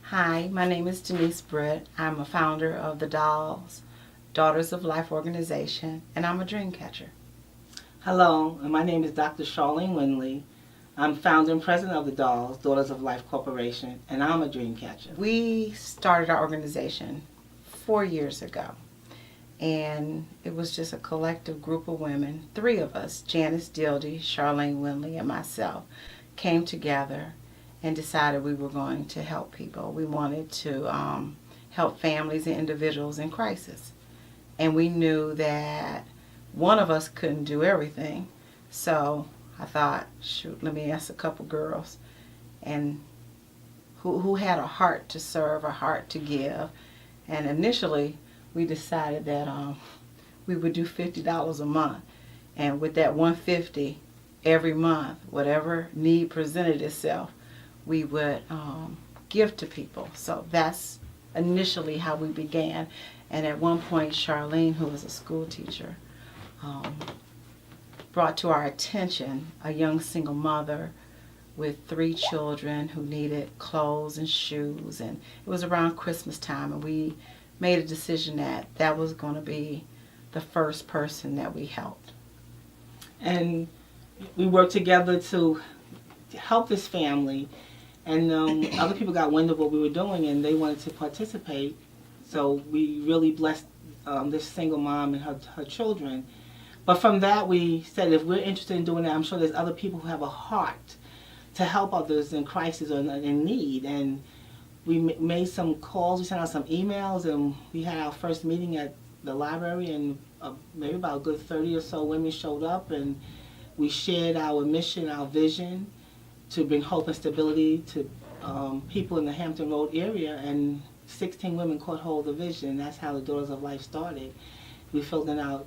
Hi, my name is Denise Britt. I'm a founder of the Daughters of Life organization, and I'm a dream catcher. Hello, and my name is Dr. Charlene Winley. I'm founder and president of the Daughters of Life Corporation, and I'm a dream catcher. We started our organization 4 years ago, and it was just a collective group of women. Three of us, Janice Dildy, Charlene Winley, and myself, came together and decided we were going to help people. We wanted to help families and individuals in crisis. And we knew that one of us couldn't do everything. So I thought, shoot, let me ask a couple girls and who had a heart to serve, a heart to give. And initially we decided that we would do $50 a month. And with that $150 every month, whatever need presented itself, we would give to people. So that's initially how we began. And at one point, Charlene, who was a school teacher, brought to our attention a young single mother with 3 children who needed clothes and shoes. And it was around Christmas time, and we made a decision that that was going to be the first person that we helped. And we worked together to help this family. And other people got wind of what we were doing, and they wanted to participate. So we really blessed this single mom and her children. But from that, we said if we're interested in doing that, I'm sure there's other people who have a heart to help others in crisis or in need. And we made some calls, we sent out some emails, and we had our first meeting at the library, and maybe about a good 30 or so women showed up, and we shared our mission, our vision, to bring hope and stability to people in the Hampton Road area, and 16 women caught hold of the vision. That's how the Daughters of Life started. We filled in out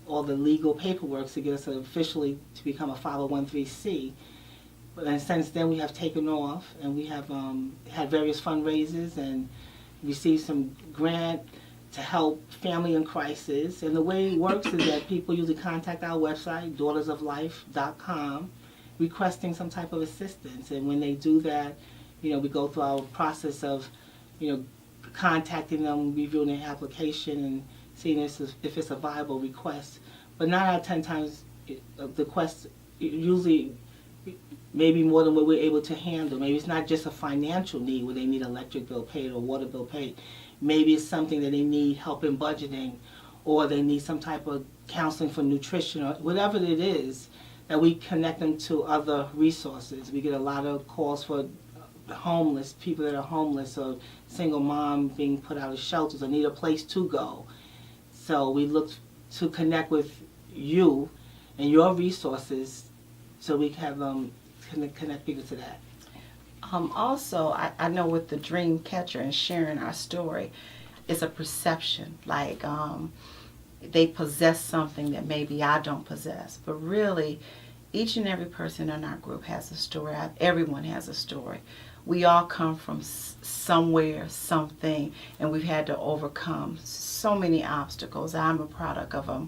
all the legal paperwork to get us officially to become a 501c. And since then we have taken off, and we have had various fundraisers and received some grant to help family in crisis. And the way it works is that people usually contact our website, daughtersoflife.com, requesting some type of assistance. And when they do that, we go through our process of, contacting them, reviewing their application, and seeing if it's a viable request. But 9 out of 10 times, the request usually maybe more than what we're able to handle. Maybe it's not just a financial need where they need electric bill paid or water bill paid. Maybe it's something that they need help in budgeting, or they need some type of counseling for nutrition, or whatever it is, that we connect them to other resources. We get a lot of calls for homeless, people that are homeless, or single mom being put out of shelters or need a place to go. So we look to connect with you and your resources so we have connect people to that. Also, I know with the dream catcher and sharing our story, it's a perception. Like they possess something that maybe I don't possess. But really, each and every person in our group has a story. Everyone has a story. We all come from somewhere, something, and we've had to overcome so many obstacles. I'm a product of a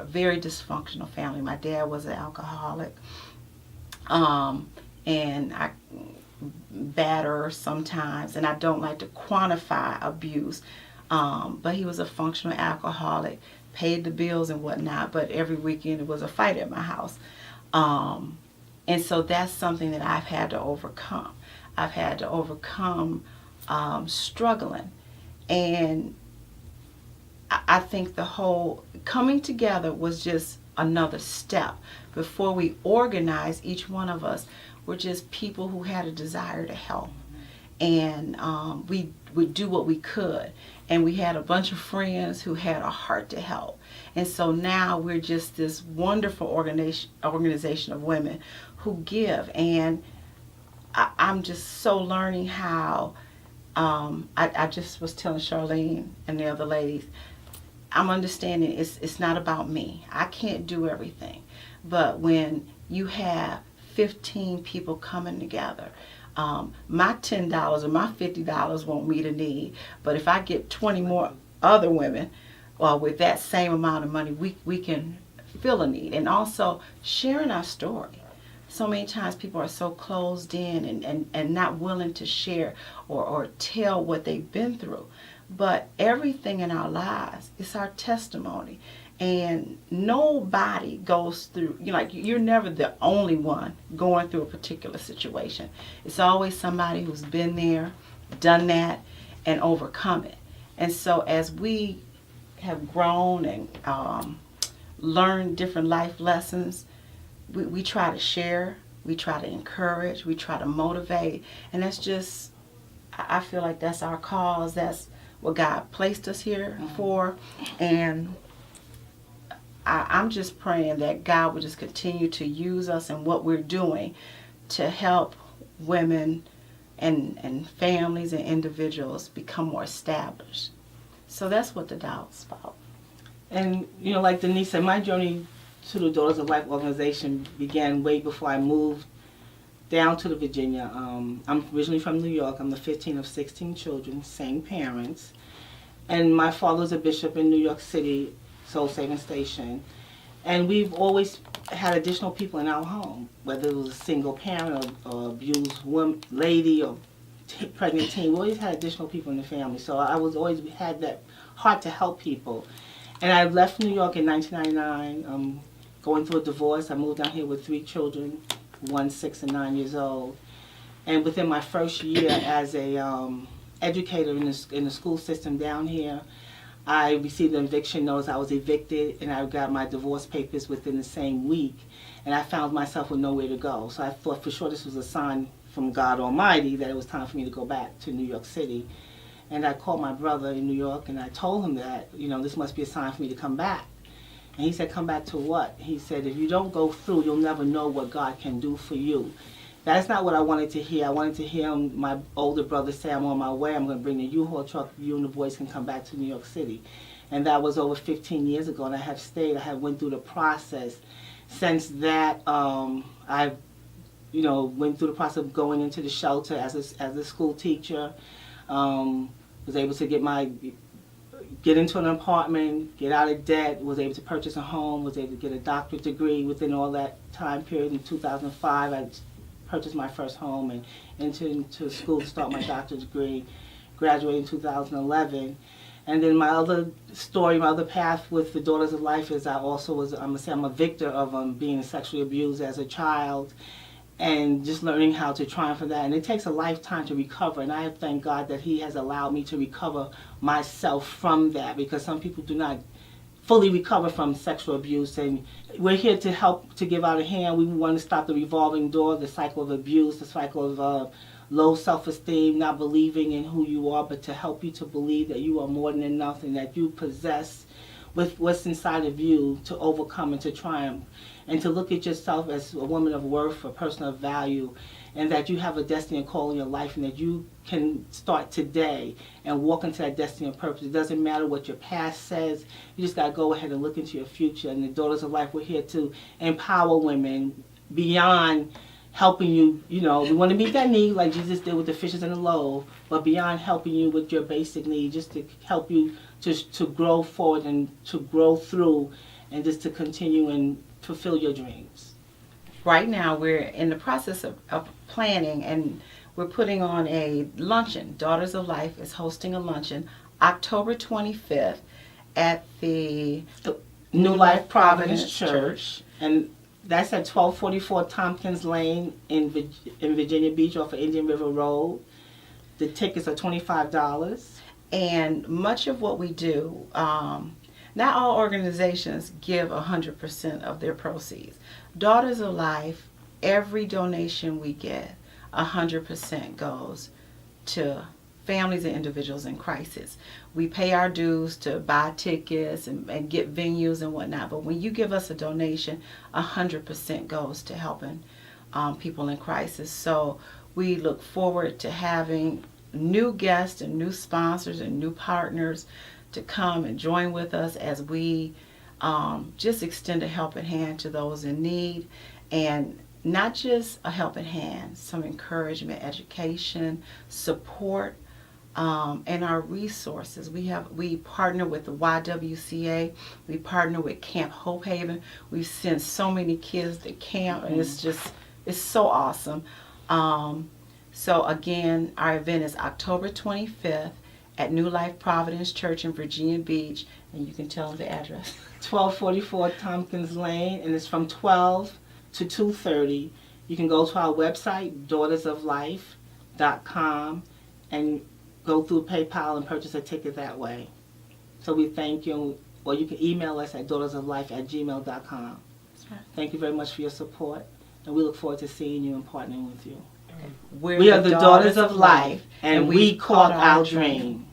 very dysfunctional family. My dad was an alcoholic, and I batter sometimes, and I don't like to quantify abuse, but he was a functional alcoholic, paid the bills and whatnot, but every weekend it was a fight at my house. And so that's something that I've had to overcome. I've had to overcome struggling. And I think the whole coming together was just another step. Before we organized, each one of us were just people who had a desire to help. And we would do what we could. And we had a bunch of friends who had a heart to help. And so now we're just this wonderful organization of women who give. And I'm just so learning how, I just was telling Charlene and the other ladies, I'm understanding it's not about me. I can't do everything. But when you have 15 people coming together, my $10 or my $50 won't meet a need. But if I get 20 more other women with that same amount of money, we can fill a need. And also sharing our story. so many times people are so closed in and not willing to share or tell what they've been through. But everything in our lives is our testimony. And nobody goes through, like, you're never the only one going through a particular situation. It's always somebody who's been there, done that, and overcome it. And so as we have grown and learned different life lessons, we try to share, we try to encourage, we try to motivate. And that's just, I feel like that's our cause. That's what God placed us here for. And I'm just praying that God will just continue to use us and what we're doing to help women and families and individuals become more established. So that's what the Doll's about. And, like Denise said, my journey to the Daughters of Life organization began way before I moved down to the Virginia. I'm originally from New York. I'm the 15th of 16 children, same parents. And my father's a bishop in New York City, Soul Saving Station. And we've always had additional people in our home, whether it was a single parent or abused woman, lady or pregnant teen. We always had additional people in the family. So I was always had that heart to help people. And I left New York in 1999, going through a divorce. I moved down here with 3 children, 1, 6, and 9 years old. And within my first year as a educator in the school system down here, I received an eviction notice. I was evicted, and I got my divorce papers within the same week. And I found myself with nowhere to go. So I thought for sure this was a sign from God Almighty that it was time for me to go back to New York City. And I called my brother in New York, and I told him that, this must be a sign for me to come back. And he said, come back to what? He said, if you don't go through, you'll never know what God can do for you. That's not what I wanted to hear. I wanted to hear my older brother say, I'm on my way. I'm going to bring the U-Haul truck. You and the boys can come back to New York City. And that was over 15 years ago, and I have stayed. I have went through the process. Since that, I went through the process of going into the shelter as a school teacher. Was able to get into an apartment, get out of debt, was able to purchase a home, was able to get a doctorate degree within all that time period. In 2005, I purchased my first home and entered into school to start my doctorate degree, graduated in 2011. And then my other story, my other path with the Daughters of Life is I'm a victor of being sexually abused as a child, and just learning how to triumph for that. And it takes a lifetime to recover, and I thank God that He has allowed me to recover myself from that, because some people do not fully recover from sexual abuse, and we're here to help, to give out a hand. We want to stop the revolving door, the cycle of abuse, the cycle of low self-esteem, not believing in who you are, but to help you to believe that you are more than enough and that you possess with what's inside of you to overcome and to triumph, and to look at yourself as a woman of worth, a person of value, and that you have a destiny and call in your life, and that you can start today and walk into that destiny and purpose. It doesn't matter what your past says. You just got to go ahead and look into your future. And the Daughters of Life, we're here to empower women beyond helping you. We want to meet that need like Jesus did with the fishes and the loaves, but beyond helping you with your basic needs, just to help you to grow forward and to grow through, and just to continue and fulfill your dreams. Right now, we're in the process of planning, and we're putting on a luncheon. Daughters of Life is hosting a luncheon October 25th at the New Life Providence Church. And that's at 1244 Tompkins Lane in Virginia Beach off of Indian River Road. The tickets are $25. And much of what we do, not all organizations give 100% of their proceeds. Daughters of Life, every donation we get, 100% goes to families and individuals in crisis. We pay our dues to buy tickets and get venues and whatnot, but when you give us a donation, 100% goes to helping people in crisis. So we look forward to having new guests and new sponsors and new partners to come and join with us as we just extend a helping hand to those in need, and not just a helping hand, some encouragement, education, support, and our resources. We partner with the YWCA, we partner with Camp Hope Haven. We send so many kids to camp, and it's just it's so awesome. So again, our event is October 25th at New Life Providence Church in Virginia Beach, and you can tell them the address. 1244 Tompkins Lane, and it's from 12 to 2:30. You can go to our website, daughtersoflife.com, and go through PayPal and purchase a ticket that way. So we thank you, or you can email us at daughtersoflife@gmail.com. That's right. Thank you very much for your support, and we look forward to seeing you and partnering with you. We're We are the Daughters of Life, and we caught our dream.